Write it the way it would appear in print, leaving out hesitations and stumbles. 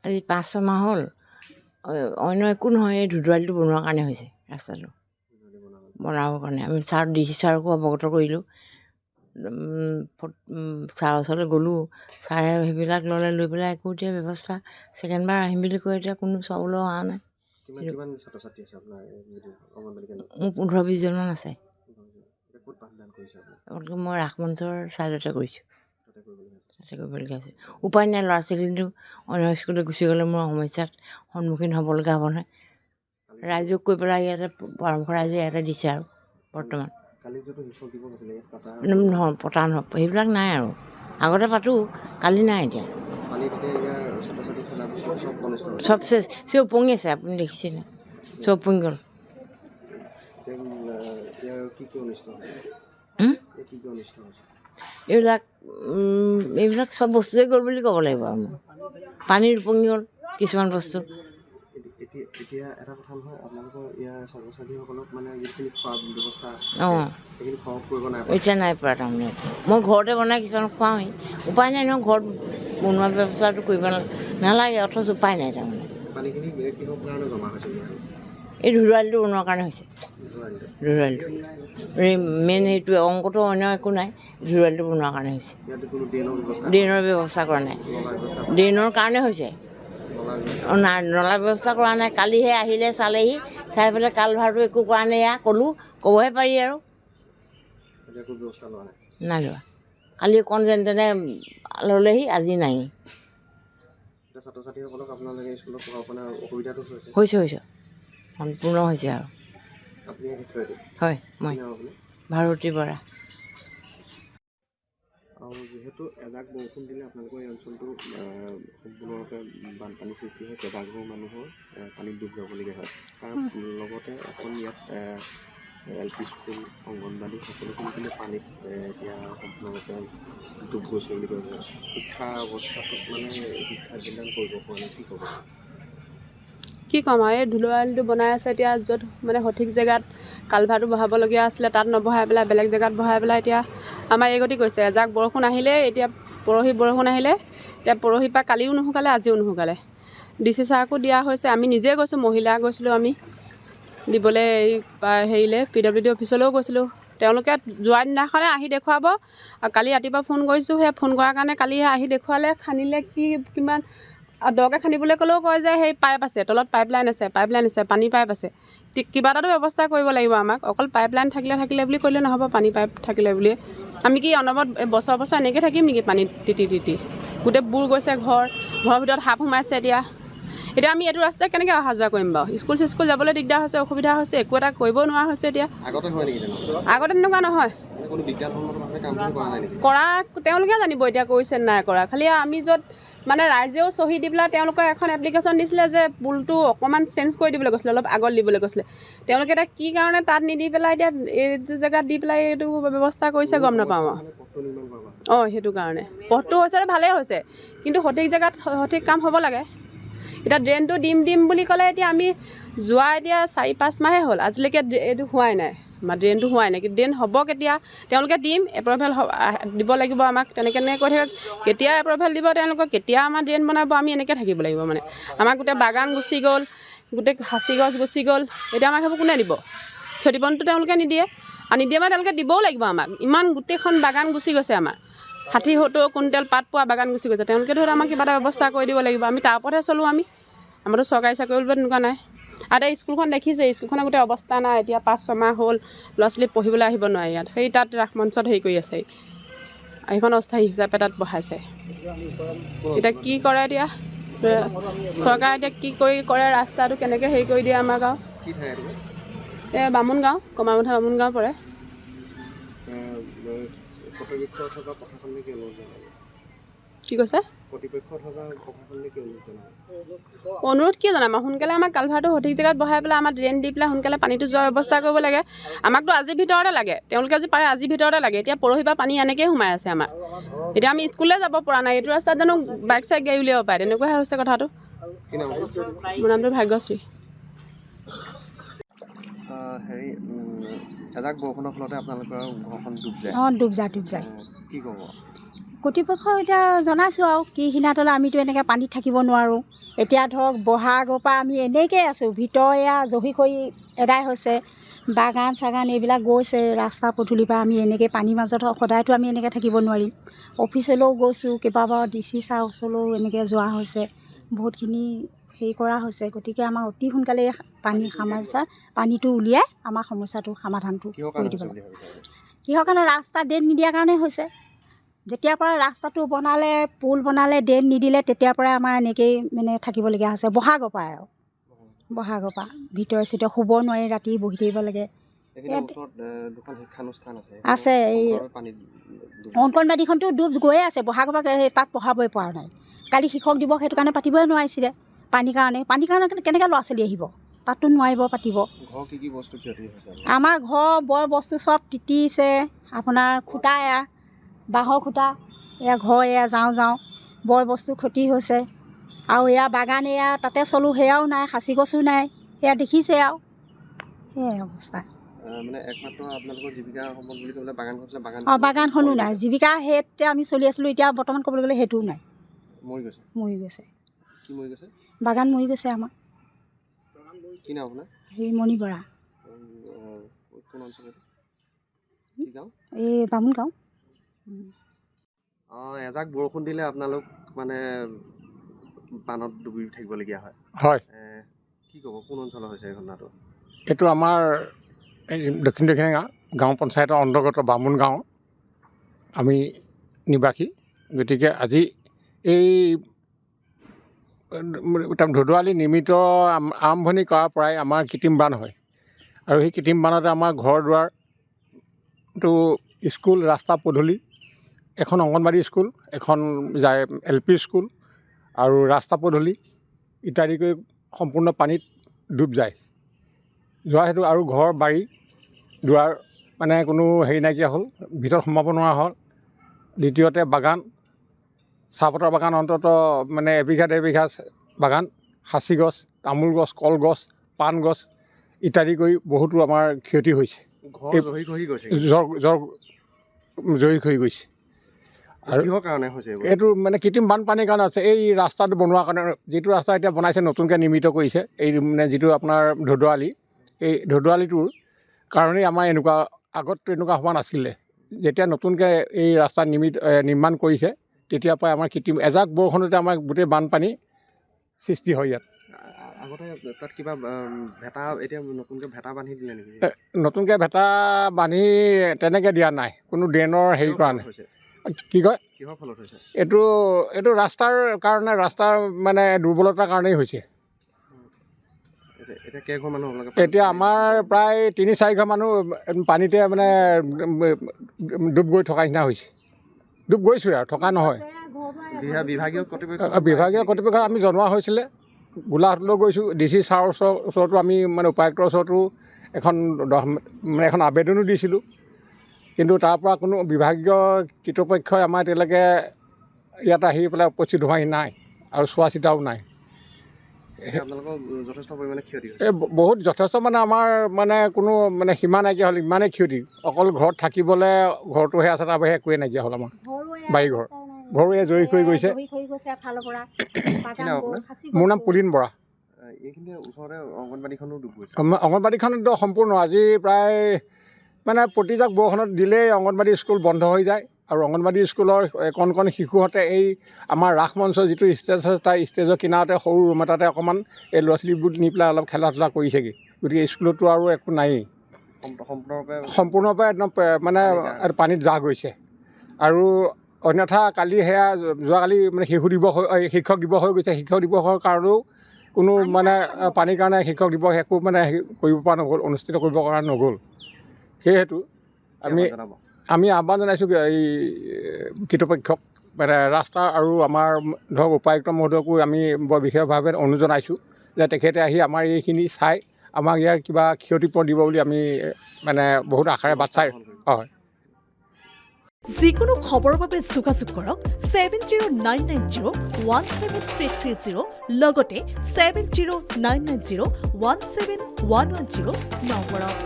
আজি 5-6 মাহ হ'ল অন্য একো নহয় এই ধুদুৱালিটো বনোৱাৰ কাৰণে হৈছে ৰাস্তাটো বনাবৰ কাৰণে আমি ডিচি ছাৰকো অৱগত কৰিলোঁ ছাৰৰ ওচৰলৈ গ'লোঁ ছাৰে সেইবিলাক ল'লে লৈ পেলাই একো এতিয়া ব্যৱস্থা ছেকেণ্ডবাৰ আহিম বুলি কৈ এতিয়া কোনো চাবলৈ অহা নাই মোৰ 15-20 জনমান আছে মই ৰাসমঞ্চৰ ছাইডতে কৰিছোঁ তাতে কৰিবলগীয়া হৈছে উপায় নাই ল'ৰা ছোৱালীটো অন্য স্কুললৈ গুচি গ'লে মোৰ সমস্যাত সন্মুখীন হ'বলগীয়া হ'ব নহয় ৰাইজক কৈ পেলাই ইয়াতে পৰামৰ্শ ৰাইজে ইয়াতে দিছে আৰু বৰ্তমান নহয় পতা নহয় সেইবিলাক নাই আৰু আগতে পাতোঁ কালি নাই এতিয়া চব চেচ চব উপঙি আছে আপুনি দেখিছেনে চব উপঙি গ'ল এইবিলাক চব বস্তুৱে গ'ল বুলি ক'ব লাগিব আৰু মোৰ পানীৰ উপঙি গ'ল কিছুমান বস্তু এতিয়া এটা কথা নহয় আপোনালোকৰ ইয়াৰ ছাত্ৰ-ছাত্ৰীসকলক মানে যিখিনি খোৱা ব্যৱস্থা আছে সেইখিনি খোৱা কৰিব নাই এতিয়া নাই পৰা তাৰমানে মই ঘৰতে বনাই কিছুমান খুৱাওঁহি উপায় নাই নহয় ঘৰত বনোৱা ব্যৱস্থাটো কৰিব নালাগে অথচ উপায় নাই তাৰমানে পানীখিনি কিহৰ কাৰণে জমা হৈছে এই ধুদুৱালিটো বনোৱাৰ কাৰণে হৈছে ধুদুৱালিটো এই মেইন সেইটোৱে অংকটো অন্য একো নাই ধুদুৱালিটো বনোৱাৰ কাৰণে হৈছে ড্ৰেইনৰ ব্যৱস্থা কৰা নাই ড্ৰেইনৰ কাৰণে হৈছে নলা ব্যৱস্থা কৰা নাই কালিহে আহিলে চালেহি চাই পেলাই কালভাৰটো একো কৰা নাই এয়া ক'লোঁ ক'বহে পাৰি আৰু নাই লোৱা কালি অকণ যেনে তেনে ল'লেহি আজি নাই হৈছে সম্পূৰ্ণ হৈছে আৰু হয় মই ভাৰতী বৰা আৰু যিহেতু এজাক বৰষুণ দিলে আপোনালোকৰ এই অঞ্চলটো সম্পূৰ্ণৰূপে বানপানী সৃষ্টি হয় কেইবাঘৰো মানুহৰ পানীত ডুব যাবলগীয়া হয় তাৰ লগতে এখন ইয়াত LP স্কুল অংগনবাড়ী সকলোখিনি কিন্তু পানীত এতিয়া সম্পূৰ্ণৰূপে ডুব গৈছে বুলি ক'ব শিক্ষা অৱস্থাটোত মানে শিক্ষা যোগদান কৰিব পৰা নাই কি ক'ম আৰু এই ধুদুৱালিটো বনাই আছে এতিয়া য'ত মানে সঠিক জেগাত কালভাৰটো বহাবলগীয়া আছিলে তাত নবহাই পেলাই বেলেগ জেগাত বহাই পেলাই এতিয়া আমাৰ এই গতি কৈছে এজাক বৰষুণ আহিলে এতিয়া পৰহি বৰষুণ আহিলে এতিয়া পৰহিৰ পৰা কালিও নুশুকালে আজিও নুশুকালে DC ছাৰকো দিয়া হৈছে আমি নিজে গৈছোঁ মহিলা গৈছিলোঁ আমি দিবলৈ এই হেৰিলৈ PWD অফিচলৈও গৈছিলোঁ তেওঁলোকে যোৱা দিনাখনে আহি দেখুৱাব আৰু কালি ৰাতিপুৱা ফোন কৰিছোঁ সেই ফোন কৰাৰ কাৰণে কালি আহি দেখুৱালে খান্দিলে কিমান দৰকৈ খান্দিবলৈ ক'লেও কয় যে সেই পাইপ আছে তলত পাইপলাইন আছে পানী পাইপ আছে কিবা এটাতো ব্যৱস্থা কৰিব লাগিব আমাক অকল পাইপলাইন থাকিলে বুলি ক'লে নহ'ব পানী পাইপ থাকিলে বুলিয়ে আমি কি অনবৰত বছৰ এনেকৈ থাকিম নেকি পানীত তিতি গোটেই বুৰ গৈছে ঘৰৰ ভিতৰত সাপ সোমাইছে এতিয়া আমি এইটো ৰাস্তাত কেনেকৈ অহা যোৱা কৰিম বাৰু স্কুল যাবলৈ দিগদাৰ হৈছে অসুবিধা হৈছে একো এটা কৰিব নোৱাৰা হৈছে এতিয়া আগতে তেনেকুৱা নহয় কৰা তেওঁলোকে জানিব এতিয়া কৰিছে নাই কৰা খালি আমি য'ত মানে ৰাইজেও চহী দি পেলাই তেওঁলোকে এখন এপ্লিকেশ্যন দিছিলে যে পুলটো অকণমান চেঞ্জ কৰি দিবলৈ কৈছিলে অলপ আগত দিবলৈ কৈছিলে তেওঁলোকে এতিয়া কি কাৰণে তাত নিদি পেলাই এতিয়া এইটো জেগাত দি পেলাই এইটো ব্যৱস্থা কৰিছে গম নাপাওঁ সেইটো কাৰণে পথটো হৈছে ভালেই হৈছে কিন্তু সঠিক জেগাত সঠিক কাম হ'ব লাগে এতিয়া ড্ৰেইনটো দিম বুলি ক'লে এতিয়া আমি যোৱা এতিয়া 4-5 মাহে হ'ল আজিলৈকে এইটো হোৱাই নাই ড্ৰেইনটো হোৱাই নাই ড্ৰেইন হ'ব কেতিয়া তেওঁলোকে দিম এপ্ৰুভেল দিব লাগিব আমাক তেনেকৈ কৈ থাকে কেতিয়া এপ্ৰুভেল দিব তেওঁলোকক কেতিয়া আমাৰ ড্ৰেইন বনাব আমি এনেকৈ থাকিব লাগিব মানে আমাক গোটেই বাগান গুচি গ'ল গোটেই সাঁচি গছ গুচি গ'ল এতিয়া আমাক সেইবোৰ কোনে দিব ক্ষতিপূৰণটো তেওঁলোকে নিদিয়ে আৰু নিদিয়ে মানে তেওঁলোকে দিবও লাগিব আমাক ইমান গোটেইখন বাগান গুচি গৈছে আমাৰ 60-70 কুইণ্টেল পাত পোৱা বাগান গুচি গৈছে তেওঁলোকে ধৰি আমাক কিবা এটা ব্যৱস্থা কৰি দিব লাগিব আমি তাৰ ওপৰতহে চলোঁ আমাৰতো চৰকাৰী চাকৰি বুলিব তেনেকুৱা নাই আৰু এই স্কুলখন দেখিছে স্কুলখনৰ গোটেই অৱস্থা নাই এতিয়া 5-6 মাহ হ'ল ল'ৰা ছোৱালী পঢ়িবলৈ আহিব নোৱাৰে ইয়াত সেই তাত ৰাসমঞ্চত হেৰি কৰি আছে এইখন অস্থায়ী হিচাপে তাত বহাইছে এতিয়া কি কৰে এতিয়া চৰকাৰে এতিয়া কি কৰে ৰাস্তাটো কেনেকৈ হেৰি কৰি দিয়ে আমাক আৰু এই বামুণ গাঁও কমাৰমুঠা বামুণ গাঁও পৰে কি কৈছে অনুৰোধ কি জনাম সোনকালে আমাক কালভাৰটো সঠিক জেগাত বহাই পেলাই আমাৰ ড্ৰেইন দি পেলাই সোনকালে পানীটো যোৱাৰ ব্যৱস্থা কৰিব লাগে আমাকতো আজিৰ ভিতৰতে লাগে তেওঁলোকে যদি পাৰে আজিৰ ভিতৰতে লাগে এতিয়া পৰহি পৰা পানী এনেকৈয়ে সোমাই আছে আমাৰ এতিয়া আমি স্কুললৈ যাব পৰা নাই এইটো ৰাস্তাত জানো বাইক চাইক গাড়ী উলিয়াব পাৰে তেনেকুৱাহে হৈছে কথাটো মোৰ নামটো ভাগ্যশ্ৰী হেৰি এজাক বৰষুণৰ ফলতে আপোনালোকৰ ঘৰখন ডুব যায় ডুব যায় কি ক'ব কৰ্তৃপক্ষক এতিয়া জনাইছোঁ আৰু কি সিনাতলৈ আমিতো এনেকৈ পানীত থাকিব নোৱাৰোঁ। এতিয়া ধৰক বহাগৰ পৰা আমি এনেকৈয়ে আছোঁ, ভিতৰ এয়া জহি খৰি এদাই হৈছে, বাগান চাগান এইবিলাক গৈছে, ৰাস্তা পদূলিৰ পৰা আমি এনেকৈ পানীৰ মাজত সদায়তো আমি এনেকৈ থাকিব নোৱাৰিম। অফিচলৈও গৈছোঁ, কেইবাবাৰ DC ছাৰ ওচৰলৈও এনেকৈ যোৱা হৈছে, বহুতখিনি হেৰি কৰা হৈছে। গতিকে আমাৰ অতি সোনকালে পানীটো উলিয়াই আমাৰ সমস্যাটো সমাধানটো কৰি দিব লাগে। কিহৰ কাৰণে? ৰাস্তা ড্ৰেইন নিদিয়াৰ কাৰণে হৈছে। যেতিয়াৰ পৰা ৰাস্তাটো বনালে, পুল বনালে, ড্ৰেইন নিদিলে, তেতিয়াৰ পৰাই আমাৰ এনেকৈয়ে মানে থাকিবলগীয়া হৈছে। বহাগৰ পৰা আৰু বহাগৰ পৰা ভিতৰে চিতৰে শুব নোৱাৰি, ৰাতি বহি থাকিব লাগে। আছে এই অংগনবাদীখনতো ডুব গৈয়ে আছে, বহাগৰ পৰা তাত পঢ়াবই পৰা নাই। কালি শিক্ষক দিৱস সেইটো কাৰণে পাতিবই নোৱাৰিছিলে পানীৰ কাৰণে কেনেকৈ ল'ৰা ছোৱালী আহিব, তাততো নোৱাৰিব পাতিব। আমাৰ ঘৰ বৰ বস্তু চব তিতিছে, আপোনাৰ খুটা এয়া বাঁহৰ খুটা, এয়া ঘৰ এয়া যাওঁ বৰ বস্তু ক্ষতি হৈছে। আৰু এয়া বাগান এয়া তাতে চলোঁ, সেয়াও নাই, সাঁচি গছো নাই, সেয়া দেখিছে আৰু সেয়াই অৱস্থা। বাগানখনো নাই, জীৱিকা সেইতে আমি চলি আছিলোঁ। এতিয়া বৰ্তমান ক'বলৈ গ'লে সেইটোও নাই, মৰি গৈছে। বাগান মৰি গৈছে আমাৰ। মণি বৰা, এই বামুণ গাঁও। এজাক বৰষুণ দিলে আপোনালোক মানে বানত ডুবি থাকিবলগীয়া হয়। হয়, কি ক'ব, কোন অঞ্চলত হৈছে এই ঘটনাটো? এইটো আমাৰ এই দক্ষিণ গাঁও পঞ্চায়তৰ অন্তৰ্গত বামুণ গাঁও আমি নিবাসী। গতিকে আজি এই ধুদুৱালি নিমিত্ত আৰম্ভণি কৰাৰ পৰাই আমাৰ কৃত্ৰিম বান হয়, আৰু সেই কৃত্ৰিম বানতে আমাৰ ঘৰ দুৱাৰটো, স্কুল, ৰাস্তা পদূলি, এখন অংগনবাদী স্কুল, এখন LP স্কুল আৰু ৰাস্তা পদূলি ইত্যাদিকৈ সম্পূৰ্ণ পানীত ডুব যায়। যোৱা হেতু আৰু ঘৰ বাৰী দুৱাৰ মানে কোনো হেৰি নাইকিয়া হ'ল, ভিতৰত সোমাব নোৱাৰা হ'ল। দ্বিতীয়তে বাগান, চাহপাতৰ বাগান অন্তত মানে এবিঘা 1.5 বিঘা বাগান, সাঁচি গছ, তামোল গছ, কলগছ, পাণ গছ ইত্যাদি কৰি বহুতো আমাৰ ক্ষতি হৈছে। জহি খহি গৈছে। আৰু এইটো মানে কৃত্ৰিম বানপানীৰ কাৰণে আছে। এই ৰাস্তাটো বনোৱাৰ কাৰণে, যিটো ৰাস্তা এতিয়া বনাইছে, নতুনকৈ নিৰ্মিত কৰিছে, এই মানে যিটো আপোনাৰ ধুদুৱালি, এই ধুদুৱালিটোৰ কাৰণেই আমাৰ এনেকুৱা, আগততো এনেকুৱা হোৱা নাছিলে। যেতিয়া নতুনকৈ এই ৰাস্তা নিৰ্মাণ কৰিছে, তেতিয়াৰ পৰাই আমাৰ কৃত্ৰিম এজাক বৰষুণতে আমাৰ গোটেই বানপানী সৃষ্টি হয় ইয়াত। তাত কিবা ভেটা, এতিয়া নতুনকৈ ভেটা বান্ধি দিলে নেকি? নতুনকৈ ভেটা বান্ধি তেনেকৈ দিয়া নাই, কোনো ড্ৰেইনৰ হেৰি কৰা নাই। কি কয়, কিহৰ ফলত হৈছে? এইটো ৰাস্তাৰ কাৰণে, ৰাস্তাৰ মানে দুৰ্বলতাৰ কাৰণেই হৈছে। এতিয়া আমাৰ প্ৰায় 3-4 ঘৰ মানুহ পানীতে মানে ডুব গৈ থকা নিচিনা হৈছে। ডুব গৈছোঁ আৰু থকা নহয়। বিভাগীয় কৰ্তৃপক্ষ আমি জনোৱা হৈছিলে, গোলাঘাটলৈ গৈছোঁ, DC ছাৰৰ ওচৰতো আমি মানে উপায়ুক্তৰ ওচৰতো এখন আবেদনো দিছিলোঁ। কিন্তু তাৰ পৰা কোনো বিভাগীয় কৰ্তৃপক্ষই আমাৰ এতিয়ালৈকে ইয়াত আহি পেলাই উপস্থিত হোৱাহি নাই, আৰু চোৱা চিতাও নাই। বহুত যথেষ্ট মানে আমাৰ মানে কোনো মানে সীমা নাইকিয়া হ'ল, ইমানেই ক্ষতি। অকল ঘৰত থাকিবলৈ ঘৰটোহে আছে, তাৰ বাহিৰে একোৱেই নাইকিয়া হ'ল আমাৰ বাৰীঘৰ। ঘৰো এই জহি খহি গৈছে। মোৰ নাম পুলিন বৰা। অংগনবাদীখনতো সম্পূৰ্ণ আজি প্ৰায় মানে প্ৰতিজাক বৰষুণত দিলেই অংগনবাদী স্কুল বন্ধ হৈ যায়। আৰু অংগনবাদী স্কুলৰ কণ শিশুহঁতে এই আমাৰ ৰাস মঞ্চৰ যিটো ষ্টেজ আছে, তাৰ ষ্টেজৰ কিনাৰতে সৰু ৰুম এটাতে অকণমান এই ল'ৰা ছোৱালীবোৰ নি পেলাই অলপ খেলা ধূলা কৰিছেগৈ। গতিকে স্কুলতো আৰু একো নায়েই, সম্পূৰ্ণৰূপে একদম মানে পানীত জাহ গৈছে। আৰু অন্যথা কালি যোৱাকালি মানে শিক্ষক দিৱস হৈ গৈছে। শিক্ষক দিৱসৰ কাৰণেও কোনো মানে পানীৰ কাৰণে শিক্ষক দিৱস একো মানে কৰিব পৰা নগ'ল, অনুষ্ঠিত কৰিব পৰা নগ'ল। সেয়েহেতু আমি আহ্বান জনাইছোঁ এই কৰ্তৃপক্ষক, মানে ৰাস্তা আৰু আমাৰ ধৰক উপায়ুক্ত মহোদয়কো আমি বৰ বিশেষভাৱে অনুৰোধ জনাইছোঁ যে তেখেতে আহি আমাৰ এইখিনি চাই আমাক ইয়াৰ কিবা ক্ষতিপূৰণ দিব বুলি আমি মানে বহুত আশাৰে বাট চাই। হয়, যিকোনো খবৰৰ বাবে যোগাযোগ কৰক 7099017330 লগতে 7099017110 নম্বৰত।